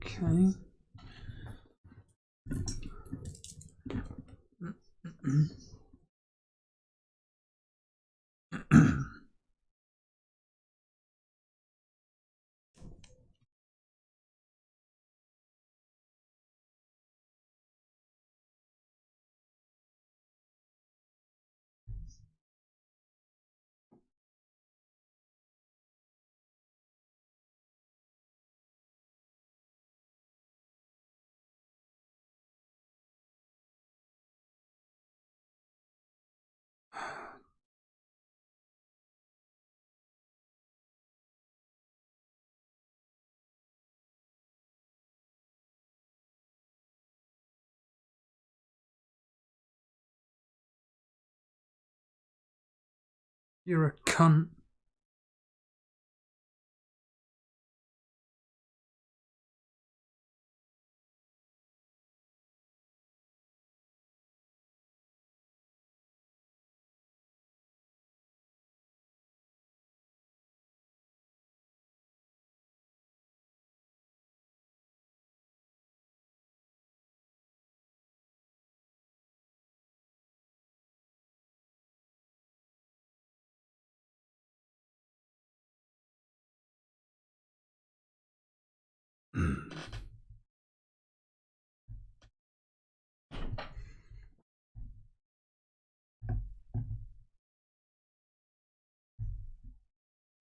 Okay. You're a cunt.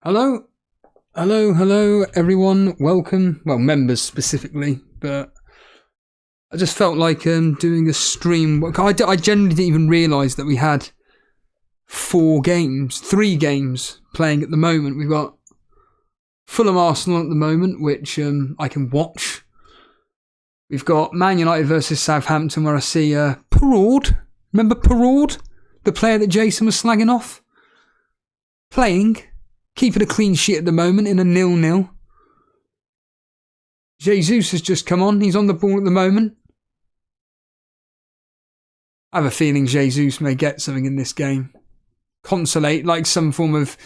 Hello, hello, everyone. Welcome. Well, members specifically, but I just felt like doing a stream. I generally didn't even realise that we had 3 games playing at the moment. We've got Fulham Arsenal at the moment, which I can watch. We've got Man United versus Southampton, where I see Perraud. Remember Perraud? The player that Jason was slagging off? Playing. Keeping a clean sheet at the moment in a 0-0. Jesus has just come on. He's on the ball at the moment. I have a feeling Jesus may get something in this game. Consolate, like some form of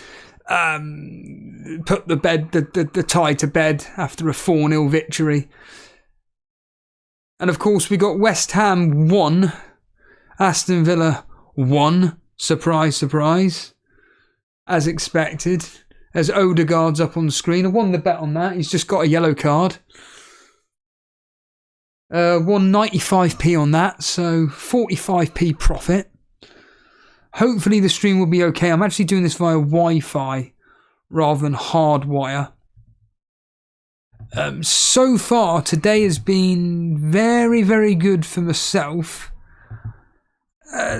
put the tie to bed after a 4-0 victory. And of course we got West Ham 1, Aston Villa 1. Surprise, surprise. As expected. As Odegaard's up on the screen. I won the bet on that. He's just got a yellow card. Won 95p on that, so 45p profit. Hopefully the stream will be okay. I'm actually doing this via Wi-Fi rather than hardwire. So far, today has been very, very good for myself.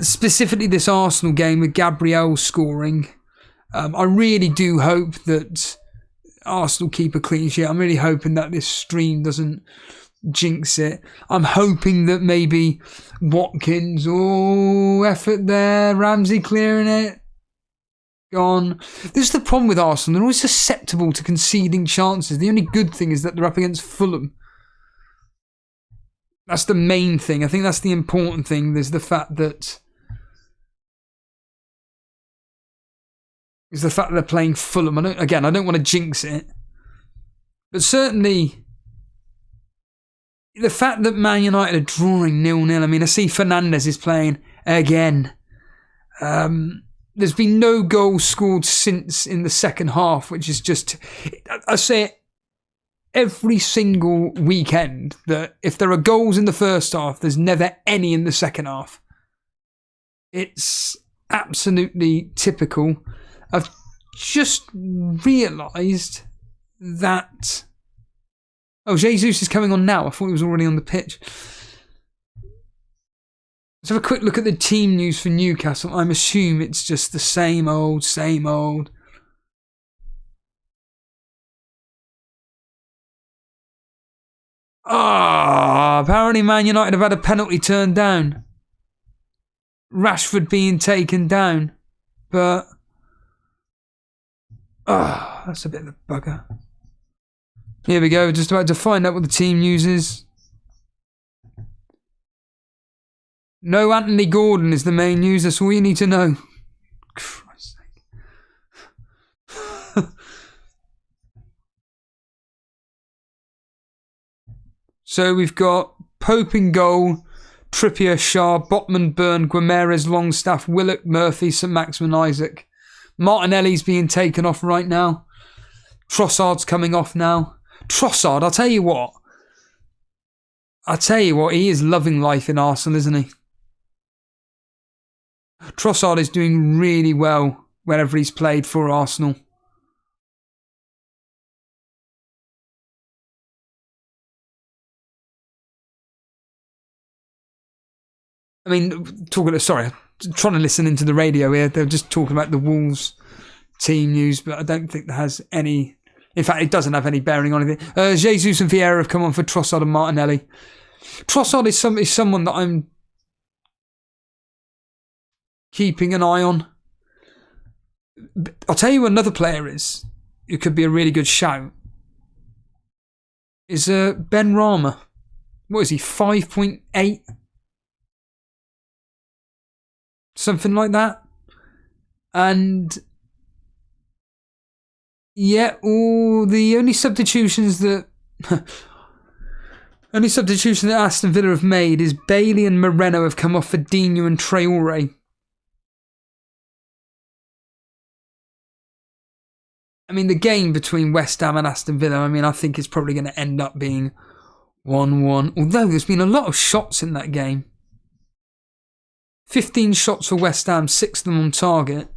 Specifically this Arsenal game with Gabriel scoring. I really do hope that Arsenal keep a clean sheet. I'm really hoping that this stream doesn't jinx it. I'm hoping that maybe Watkins, effort there, Ramsey clearing it. Gone. This is the problem with Arsenal. They're always susceptible to conceding chances. The only good thing is that they're up against Fulham. That's the main thing. I think that's the important thing. There's the fact that they're playing Fulham. I don't want to jinx it. But certainly the fact that Man United are drawing 0-0. I mean, I see Fernandes is playing again. There's been no goals scored since in the second half, which is just... I say it every single weekend that if there are goals in the first half, there's never any in the second half. It's absolutely typical. I've just realised that... Oh, Jesus is coming on now. I thought he was already on the pitch. Let's have a quick look at the team news for Newcastle. I'm assuming it's just the same old, same old. Apparently Man United have had a penalty turned down. Rashford being taken down. But... that's a bit of a bugger. Here we go, just about to find out what the team news is. No Anthony Gordon is the main news, that's all you need to know. Christ's sake. So we've got Pope in goal, Trippier, Shaw, Botman, Byrne, Guimaraes, Longstaff, Willock, Murphy, St Maximin, Isaac. Martinelli's being taken off right now. Trossard's coming off now. Trossard, I'll tell you what, he is loving life in Arsenal, isn't he? Trossard is doing really well wherever he's played for Arsenal. I mean, trying to listen into the radio here. They're just talking about the Wolves team news, but I don't think that has any. In fact, it doesn't have any bearing on anything. Jesus and Vieira have come on for Trossard and Martinelli. Trossard is someone that I'm keeping an eye on. I'll tell you who another player is. It could be a really good shout. Is Ben Rama. What is he? 5.8? Something like that. And yeah, the only substitutions that Aston Villa have made is Bailey and Moreno have come off for Dino and Traore. I mean, the game between West Ham and Aston Villa, I think it's probably going to end up being 1-1. Although there's been a lot of shots in that game. 15 shots for West Ham, 6 of them on target.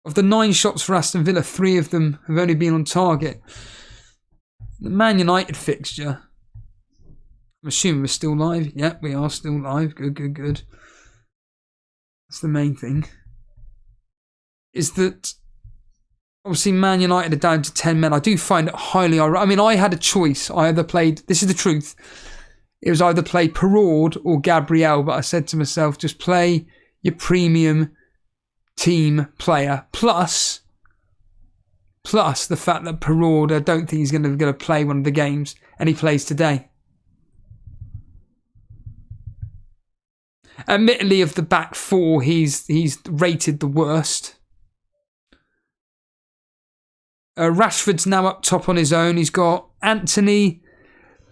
Of the 9 shots for Aston Villa, 3 of them have only been on target. The Man United fixture. I'm assuming we're still live. Yep, we are still live. Good. That's the main thing. Is that obviously Man United are down to 10 men. I do find it highly ironic. I had a choice. I either played, this is the truth, it was either play Perraud or Gabriel, but I said to myself, just play your premium team player. Plus the fact that Perraud, I don't think he's going to play one of the games, and he plays today. Admittedly, of the back four, he's rated the worst. Rashford's now up top on his own. He's got Anthony,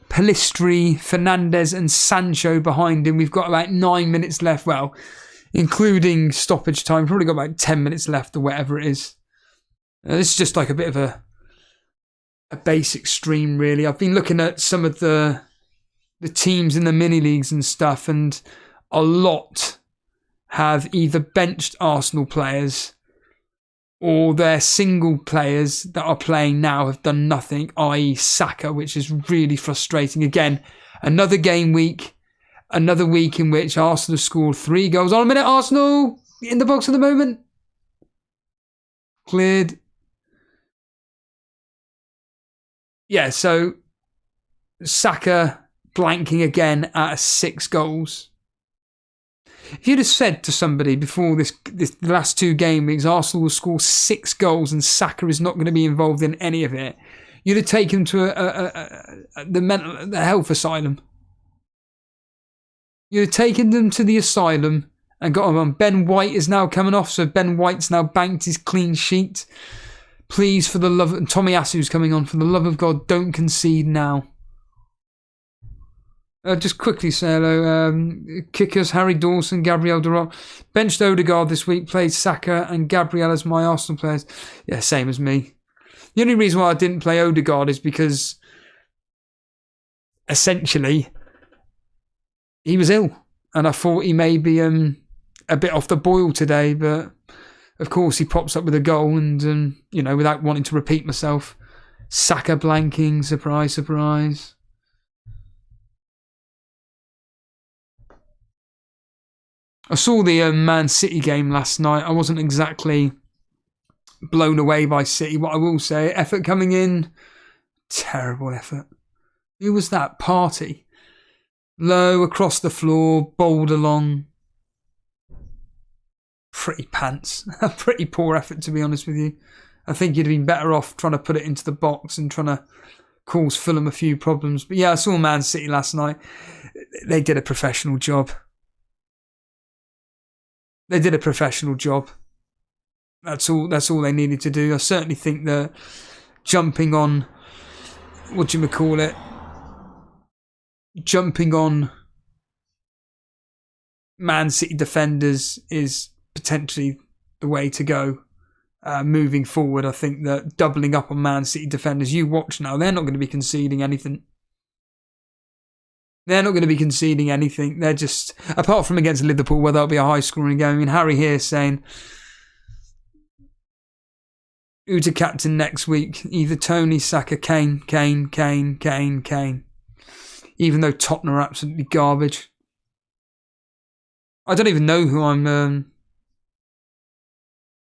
Pellistri, Fernandes and Sancho behind him. We've got about 9 minutes left. Well, including stoppage time. Probably got about 10 minutes left or whatever it is. This is just like a bit of a basic stream, really. I've been looking at some of the teams in the mini leagues and stuff, and a lot have either benched Arsenal players or their single players that are playing now have done nothing, i.e. Saka, which is really frustrating. Again, another game week, another week in which Arsenal have scored 3 goals. On a minute, Arsenal in the box at the moment. Cleared. Yeah, so Saka blanking again at 6 goals. If you'd have said to somebody before this last 2 game weeks, Arsenal will score 6 goals and Saka is not going to be involved in any of it, you'd have taken him to the health asylum. You'd have taken them to the asylum and got him on. Ben White is now coming off, so Ben White's now banked his clean sheet. Please, for the love of... Tommy Asu's coming on. For the love of God, don't concede now. Just quickly say hello. Kickers, Harry Dawson, Gabriel Durant. Benched Odegaard this week, played Saka and Gabriel as my Arsenal players. Yeah, same as me. The only reason why I didn't play Odegaard is because essentially he was ill. And I thought he may be a bit off the boil today, but of course he pops up with a goal and, without wanting to repeat myself, Saka blanking, surprise, surprise. I saw the Man City game last night. I wasn't exactly blown away by City. What I will say, effort coming in, terrible effort. Who was that? Partey. Low, across the floor, bowled along. Pretty pants. Pretty poor effort, to be honest with you. I think you'd have been better off trying to put it into the box and trying to cause Fulham a few problems. But yeah, I saw Man City last night. They did a professional job. They did a professional job. That's all they needed to do. I certainly think that jumping on, jumping on Man City defenders is potentially the way to go moving forward. I think that doubling up on Man City defenders, you watch now, they're not going to be conceding anything. They're not going to be conceding anything. They're just, apart from against Liverpool, where that'll be a high-scoring game. I mean, Harry here saying, who to captain next week? Either Tony, Saka, Kane. Even though Tottenham are absolutely garbage. I don't even know who I'm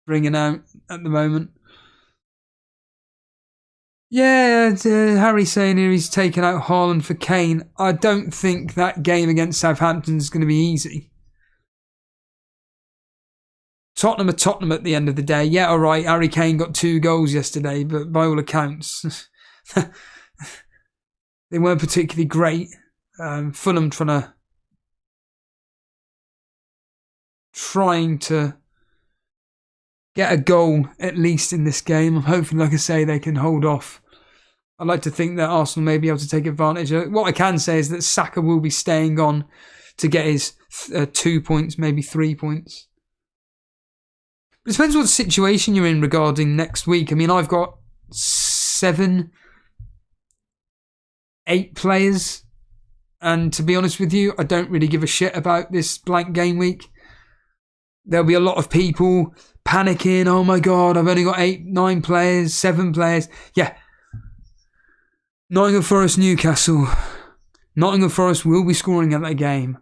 bringing out at the moment. Yeah, Harry saying here he's taken out Haaland for Kane. I don't think that game against Southampton is going to be easy. Tottenham are Tottenham at the end of the day. Yeah, all right, Harry Kane got 2 goals yesterday, but by all accounts, they weren't particularly great. Fulham trying to get a goal at least in this game. I'm hoping, like I say, they can hold off. I'd like to think that Arsenal may be able to take advantage of it. What I can say is that Saka will be staying on to get his 2 points, maybe 3 points. It depends what situation you're in regarding next week. I mean, I've got 7, 8 players, and to be honest with you, I don't really give a shit about this blank game week. There'll be a lot of people panicking. Oh my God, I've only got 8, 9 players, 7 players. Yeah. Nottingham Forest, Newcastle. Nottingham Forest will be scoring at that game.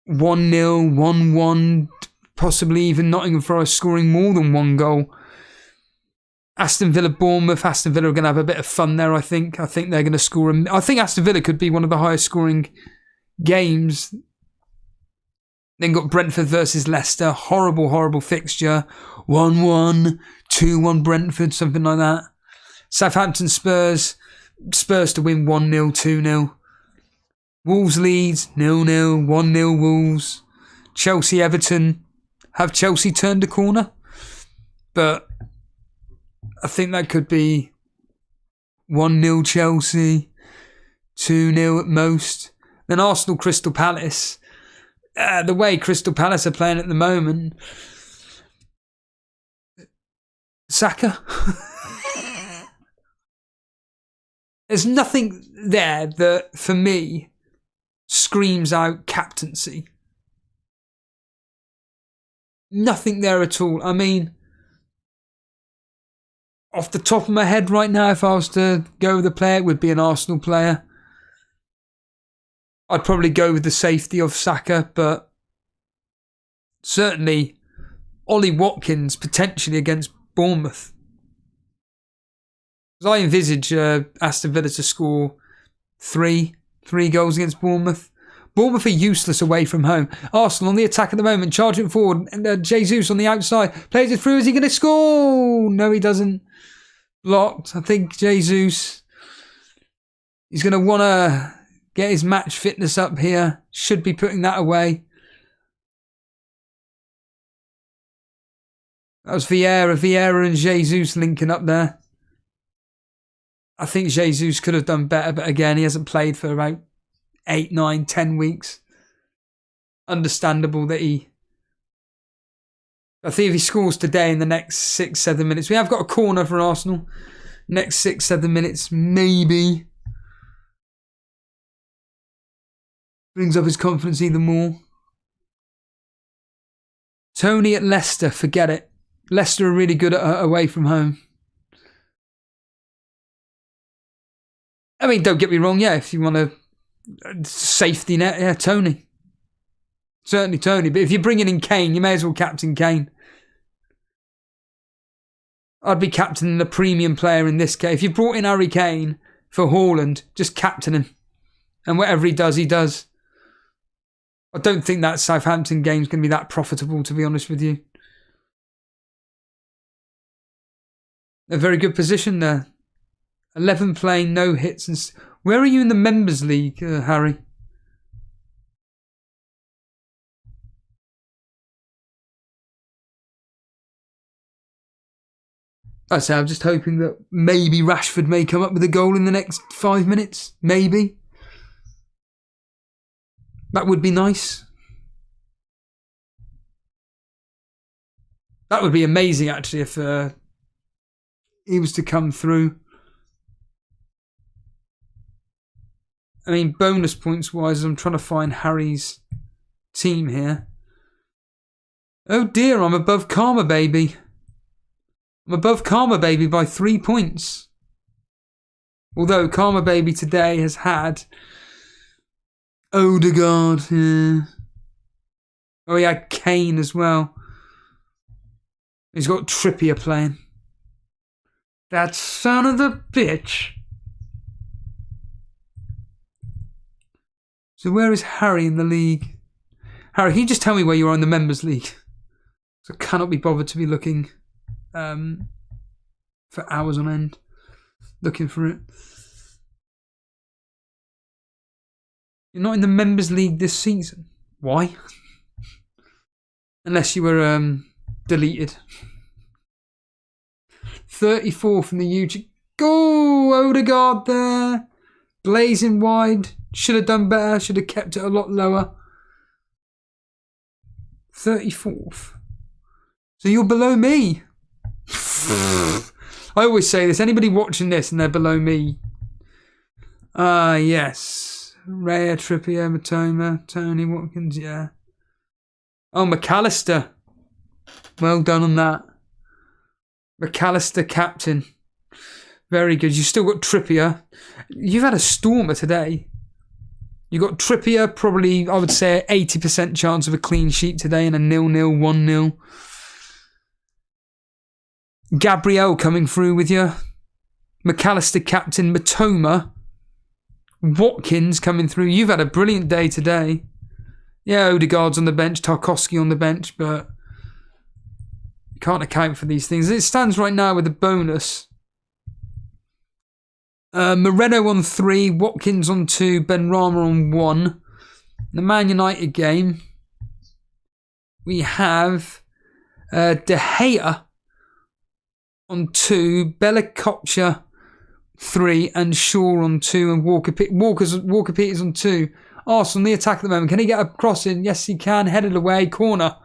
1-0, 1-1, possibly even Nottingham Forest scoring more than 1 goal. Aston Villa, Bournemouth. Aston Villa are going to have a bit of fun there, I think. I think they're going to score. I think Aston Villa could be one of the highest scoring games. Then got Brentford versus Leicester. Horrible, horrible fixture. 1-1, 2-1 Brentford, something like that. Southampton, Spurs. Spurs to win 1-0, 2-0. Wolves, Leeds, 0-0, 1-0 Wolves. Chelsea, Everton. Have Chelsea turned a corner? But I think that could be 1-0 Chelsea, 2-0 at most. Then Arsenal, Crystal Palace. The way Crystal Palace are playing at the moment, Saka. There's nothing there that, for me, screams out captaincy. Nothing there at all. I mean, off the top of my head right now, if I was to go with a player, it would be an Arsenal player. I'd probably go with the safety of Saka, but certainly Ollie Watkins potentially against Bournemouth. Because I envisage Aston Villa to score 3 goals against Bournemouth. Bournemouth are useless away from home. Arsenal on the attack at the moment, charging forward, and Jesus on the outside plays it through. Is he going to score? No, he doesn't. Blocked. I think Jesus, he's going to want to get his match fitness up here. Should be putting that away. That was Vieira. Vieira and Jesus linking up there. I think Jesus could have done better, but again, he hasn't played for about 8, 9, 10 weeks. Understandable that I think if he scores today in the next 6, 7 minutes, we have got a corner for Arsenal. Next 6, 7 minutes, maybe. Brings up his confidence even more. Tony at Leicester, forget it. Leicester are really good at away from home. I mean, don't get me wrong, yeah, if you want a safety net, yeah, Tony. Certainly Tony, but if you're bringing in Kane, you may as well captain Kane. I'd be captaining the premium player in this case. If you brought in Harry Kane for Haaland, just captain him. And whatever he does, he does. I don't think that Southampton game's going to be that profitable, to be honest with you. A very good position there. 11 playing, no hits. And where are you in the Members League, Harry? I say, I'm just hoping that maybe Rashford may come up with a goal in the next 5 minutes. Maybe. That would be nice. That would be amazing, actually, if he was to come through. I mean, bonus points wise, I'm trying to find Harry's team here. Oh dear, I'm above Karma Baby. I'm above Karma Baby by 3 points. Although Karma Baby today has had Odegaard. Yeah. Oh, he had Kane as well. He's got Trippier playing. That son of a bitch. So where is Harry in the league? Harry, can you just tell me where you are in the members league? So I cannot be bothered to be looking for hours on end. Looking for it. You're not in the members league this season. Why? Unless you were deleted. 34 from the YouTube. Go! Odegaard there. Blazing wide. Should have done better. Should have kept it a lot lower. 34th. So you're below me. I always say this. Anybody watching this and they're below me. Yes. Raya, Trippier, Matoma, Tony Watkins, yeah. Oh, McAllister. Well done on that. McAllister captain. Very good. You've still got Trippier. You've had a stormer today. You got Trippier, probably, I would say, 80% chance of a clean sheet today and a 0-0, 1-0. Gabriel coming through with you. McAllister captain, Matoma. Watkins coming through. You've had a brilliant day today. Yeah, Odegaard's on the bench, Tarkowski on the bench, but you can't account for these things. It stands right now with a bonus. Moreno on 3, Watkins on 2, Benrahma on 1. The Man United game, we have De Gea on 2, Bella Kotcha 3, and Shaw on 2, and Walker Peters on 2. Arsenal, the attack at the moment. Can he get a cross in? Yes, he can. Headed away, corner.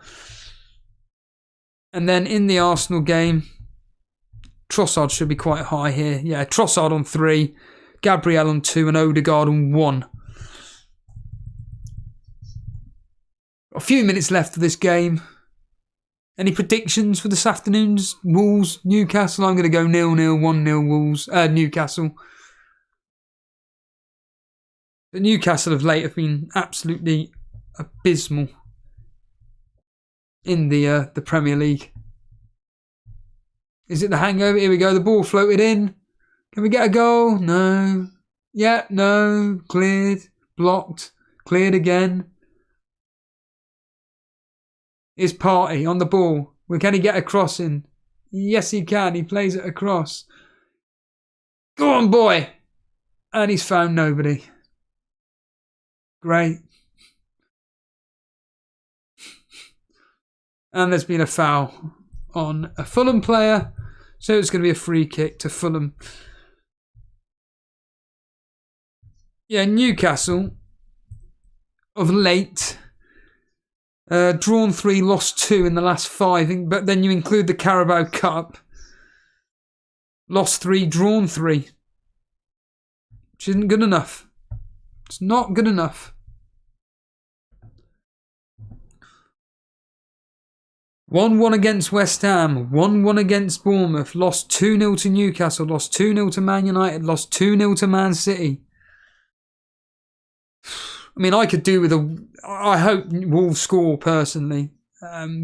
And then in the Arsenal game, Trossard should be quite high here. Yeah, Trossard on 3, Gabriel on 2, and Odegaard on 1. A few minutes left of this game. Any predictions for this afternoon's Wolves, Newcastle? I'm going to go 0-0, 1-0 Wolves, Newcastle. But Newcastle of late have been absolutely abysmal in the Premier League. Is it the hangover? Here we go. The ball floated in. Can we get a goal? No. Yeah, no. Cleared. Blocked. Cleared again. Here's Partey on the ball. Well, can he get a cross in? Yes, he can. He plays it across. Go on, boy. And he's found nobody. Great. And there's been a foul on a Fulham player. So it's going to be a free kick to Fulham. Yeah, Newcastle of late. Drawn 3, lost 2 in the last 5. But then you include the Carabao Cup. Lost 3, drawn 3. Which isn't good enough. It's not good enough. 1-1 against West Ham. 1-1 against Bournemouth. Lost 2-0 to Newcastle. Lost 2-0 to Man United. Lost 2-0 to Man City. I mean, I could do with I hope Wolves score personally.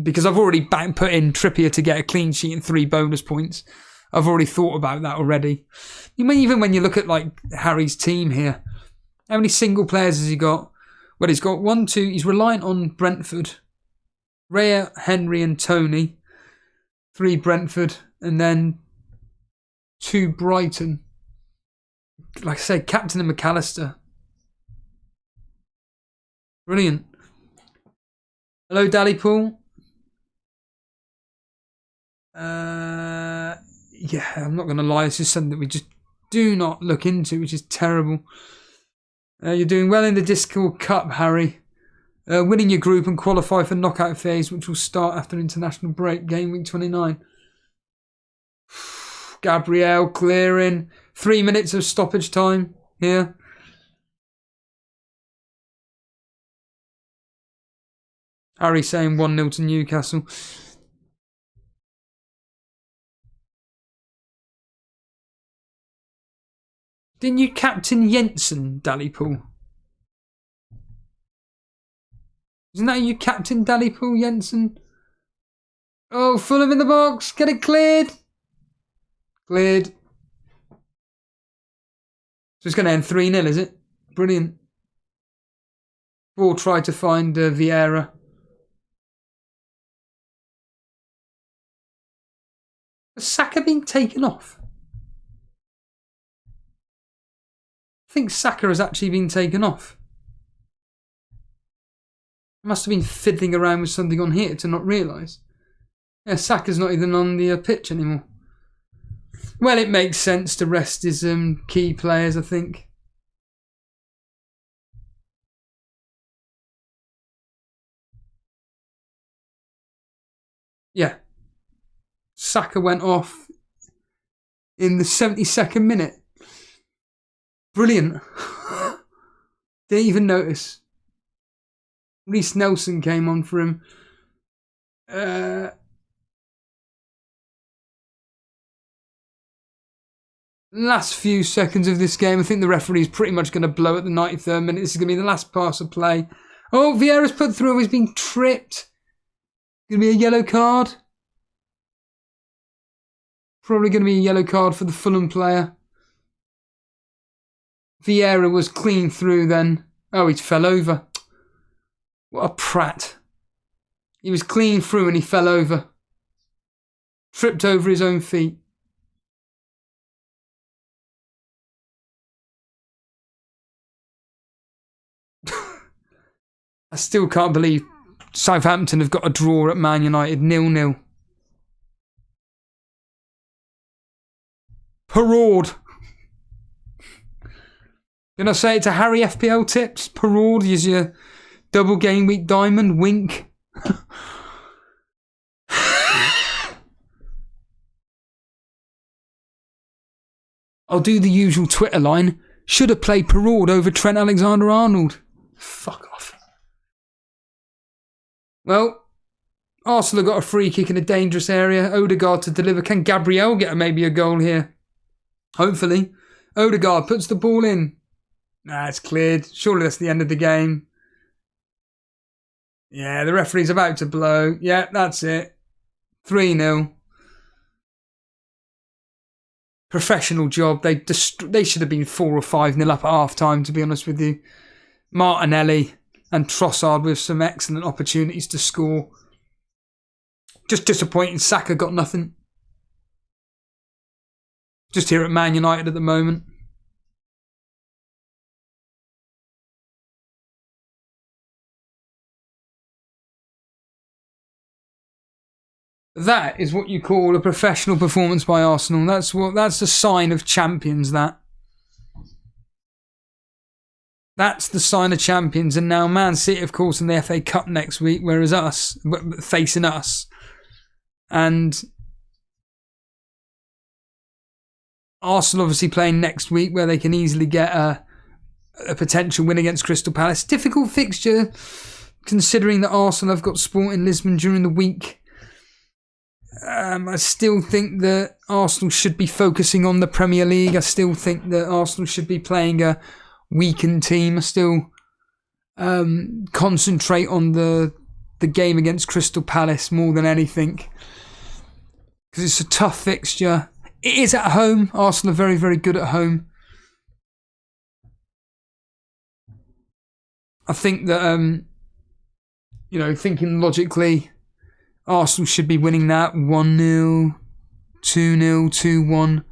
Because I've already put in Trippier to get a clean sheet and 3 bonus points. I've already thought about that already. I mean, even when you look at like Harry's team here. How many single players has he got? Well, he's got 1, 2. He's reliant on Brentford. Raya, Henry and Tony. 3 Brentford. And then 2 Brighton. Like I say, captain and McAllister. Brilliant. Hello, Dally Pool. Yeah, I'm not going to lie. This is something that we just do not look into, which is terrible. You're doing well in the Discord Cup, Harry. Winning your group and qualify for knockout phase, which will start after international break, game week 29. Gabriel clearing. 3 minutes of stoppage time here. Harry saying 1-0 to Newcastle. Didn't you captain Jensen, Dallypool? Isn't that you captain Dallypool, Jensen? Oh, Fulham in the box. Get it cleared. Cleared. So it's going to end 3-0, is it? Brilliant. Ball tried to find Vieira. Has Saka been taken off? I think Saka has actually been taken off. I must have been fiddling around with something on here to not realise. Yeah, Saka's not even on the pitch anymore. Well, it makes sense to rest his key players, I think. Yeah. Saka went off in the 72nd minute. Brilliant. Didn't even notice. Reece Nelson came on for him. Last few seconds of this game. I think the referee's pretty much going to blow at the 93rd minute. This is going to be the last pass of play. Oh, Vieira's put through. He's been tripped. Going to be a yellow card. Probably going to be a yellow card for the Fulham player. Vieira was clean through then. Oh, he fell over. What a prat. He was clean through and he fell over. Tripped over his own feet. I still can't believe Southampton have got a draw at Man United 0-0. Parade. Can I say it to Harry FPL tips? Parade is your double game week diamond. Wink. I'll do the usual Twitter line. Should have played Parade over Trent Alexander-Arnold. Fuck off. Well, Arsenal have got a free kick in a dangerous area. Odegaard to deliver. Can Gabriel get maybe a goal here? Hopefully. Odegaard puts the ball in. Nah, it's cleared. Surely that's the end of the game. Yeah, the referee's about to blow. Yeah, that's it. 3-0. Professional job. They should have been 4 or 5-0 up at half-time, to be honest with you. Martinelli and Trossard with some excellent opportunities to score. Just disappointing. Saka got nothing. Just here at Man United at the moment. That is what you call a professional performance by Arsenal. That's a sign of champions, that. That's the sign of champions. And now Man City, of course, in the FA Cup next week, whereas us, facing us. And Arsenal obviously playing next week, where they can easily get a potential win against Crystal Palace. Difficult fixture, considering that Arsenal have got Sporting Lisbon during the week. I still think that Arsenal should be focusing on the Premier League. I still think that Arsenal should be playing a weakened team. I still concentrate on the game against Crystal Palace more than anything, because it's a tough fixture. It is at home. Arsenal are very, very good at home. I think that, thinking logically, Arsenal should be winning that 1-0, 2-0, 2-1.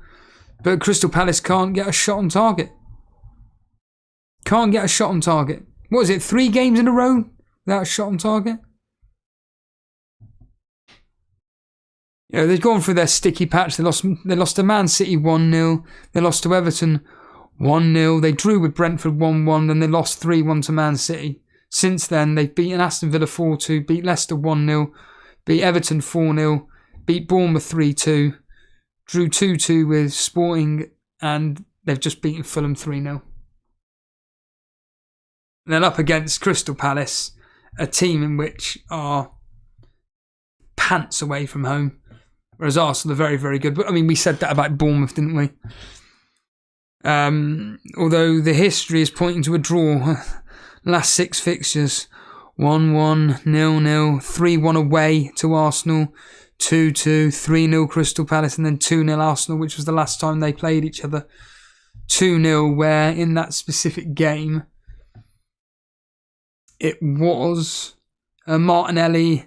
But Crystal Palace can't get a shot on target. Can't get a shot on target. What is it, 3 games in a row without a shot on target? Yeah, they've gone through their sticky patch. They lost to Man City 1-0. They lost to Everton 1-0. They drew with Brentford 1-1. Then they lost 3-1 to Man City. Since then, they've beaten Aston Villa 4-2, beat Leicester 1-0, beat Everton 4-0, beat Bournemouth 3-2, drew 2-2 with Sporting, and they've just beaten Fulham 3-0. And then up against Crystal Palace, a team in which are pants away from home, whereas Arsenal are very, very good. But I mean, we said that about Bournemouth, didn't we? Although the history is pointing to a draw. Last 6 fixtures, 1-1, 0-0, 3-1 away to Arsenal, 2-2, 3-0 Crystal Palace, and then 2-0 Arsenal, which was the last time they played each other. 2-0, where in that specific game, it was Martinelli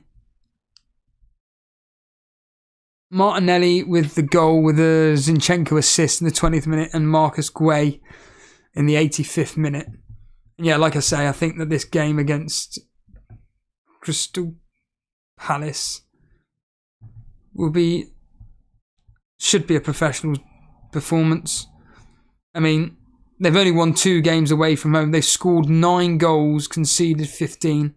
with the goal, with a Zinchenko assist in the 20th minute, and Marcus Guay in the 85th minute. And yeah, like I say, I think that this game against Crystal Palace should be a professional performance. I mean, they've only won 2 games away from home. They've scored 9 goals, conceded 15.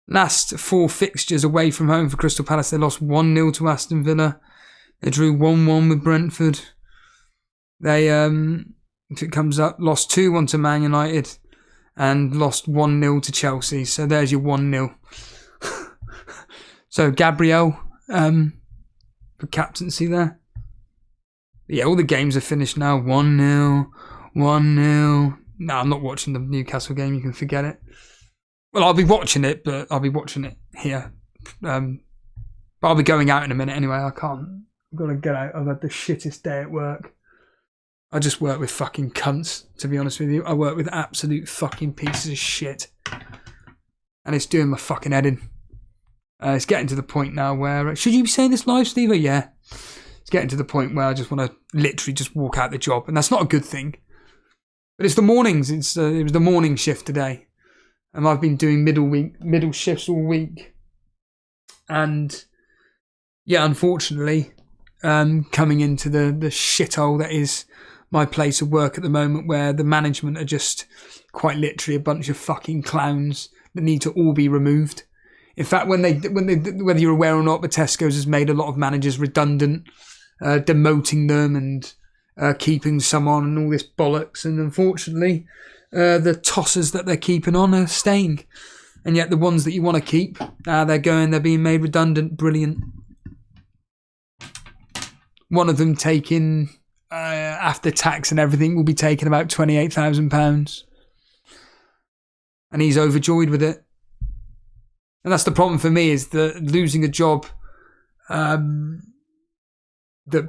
Last 4 fixtures away from home for Crystal Palace, they lost 1-0 to Aston Villa. They drew 1-1 with Brentford. They, if it comes up, lost 2-1 to Man United and lost 1-0 to Chelsea. So there's your 1-0. So Gabriel for captaincy there. But yeah, all the games are finished now. 1-0, 1-0. No, I'm not watching the Newcastle game. You can forget it. Well, I'll be watching it, but I'll be watching it here. But I'll be going out in a minute anyway. I can't. I've got to get out. I've had the shittest day at work. I just work with fucking cunts, to be honest with you. I work with absolute fucking pieces of shit. And it's doing my fucking head in. It's getting to the point now where... Should you be saying this live, Steve? Yeah. It's getting to the point where I just want to literally just walk out the job. And that's not a good thing. But it's the mornings. It was the morning shift today. And I've been doing middle shifts all week. And yeah, unfortunately, coming into the shithole that is my place of work at the moment, where the management are just quite literally a bunch of fucking clowns that need to all be removed. In fact, when they whether you're aware or not, but Tesco's has made a lot of managers redundant, demoting them and keeping some on and all this bollocks. And unfortunately, the tossers that they're keeping on are staying. And yet the ones that you want to keep, they're being made redundant. Brilliant. One of them taking, after tax and everything, will be taking about £28,000. And he's overjoyed with it. And that's the problem for me, is that losing a job that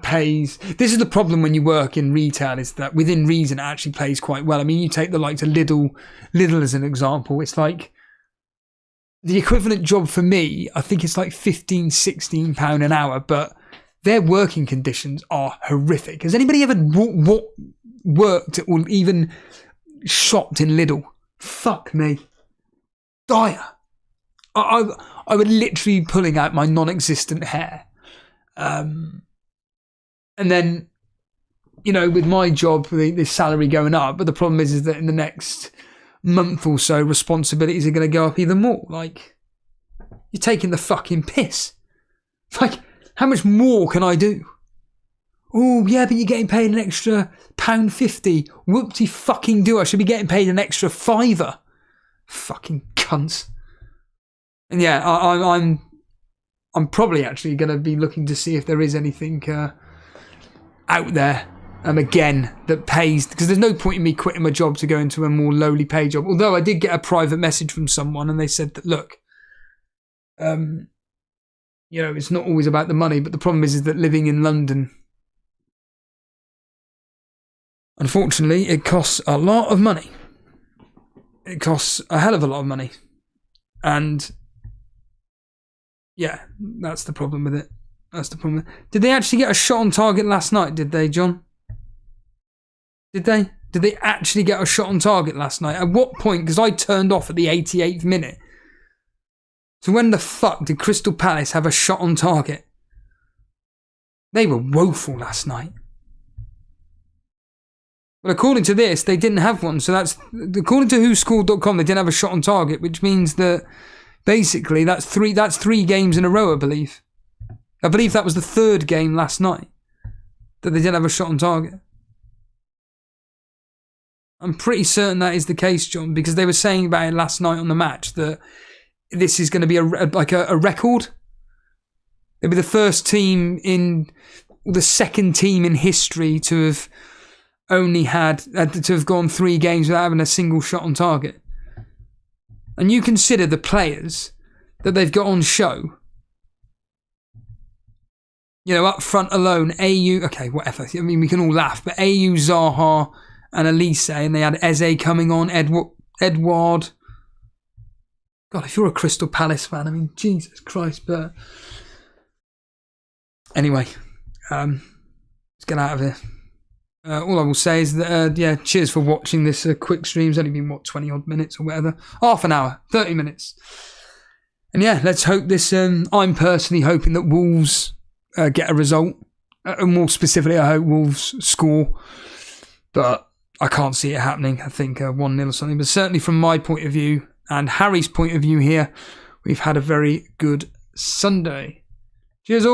pays. This is the problem when you work in retail, is that within reason it actually pays quite well. I mean, you take the likes of Lidl as an example. It's like the equivalent job for me, I think it's like £15, £16 an hour, but their working conditions are horrific. Has anybody ever worked or even shopped in Lidl? Fuck me. Dire. I would literally be pulling out my non-existent hair. And then, you know, with my job, the salary going up, but the problem is that in the next month or so, responsibilities are going to go up even more. Like, you're taking the fucking piss. Like, how much more can I do? Oh, yeah, but you're getting paid an extra £1.50. Whoopty fucking do. I should be getting paid an extra £5. Fucking cunts. And yeah, I'm probably actually going to be looking to see if there is anything out there, again, that pays, because there's no point in me quitting my job to go into a more lowly paid job. Although I did get a private message from someone and they said that, look, you know, it's not always about the money, but the problem is that living in London, unfortunately, it costs a lot of money. It costs a hell of a lot of money. And yeah, that's the problem with it. That's the problem. Did they actually get a shot on target last night? Did they, John? Did they? Did they actually get a shot on target last night? At what point? Because I turned off at the 88th minute. So when the fuck did Crystal Palace have a shot on target? They were woeful last night. Well, according to this, they didn't have one. So that's, according to whoscored.com, they didn't have a shot on target, which means that basically that's three games in a row, I believe. I believe that was the third game last night that they didn't have a shot on target. I'm pretty certain that is the case, John, because they were saying about it last night on the match that this is going to be a record. It'll be the first team the second team in history to have only to have gone 3 games without having a single shot on target. And you consider the players that they've got on show. You know, up front alone, AU, okay, whatever. I mean, we can all laugh, but AU, Zaha and Elise, and they had Eze coming on, Edward. God, if you're a Crystal Palace fan, I mean, Jesus Christ, but anyway, let's get out of here. All I will say is that, cheers for watching this quick stream. It's only been, 20 odd minutes or whatever. Half an hour, 30 minutes. And yeah, let's hope this, I'm personally hoping that Wolves get a result. More specifically, I hope Wolves score. But I can't see it happening. I think 1-0 or something. But certainly from my point of view and Harry's point of view here, we've had a very good Sunday. Cheers all.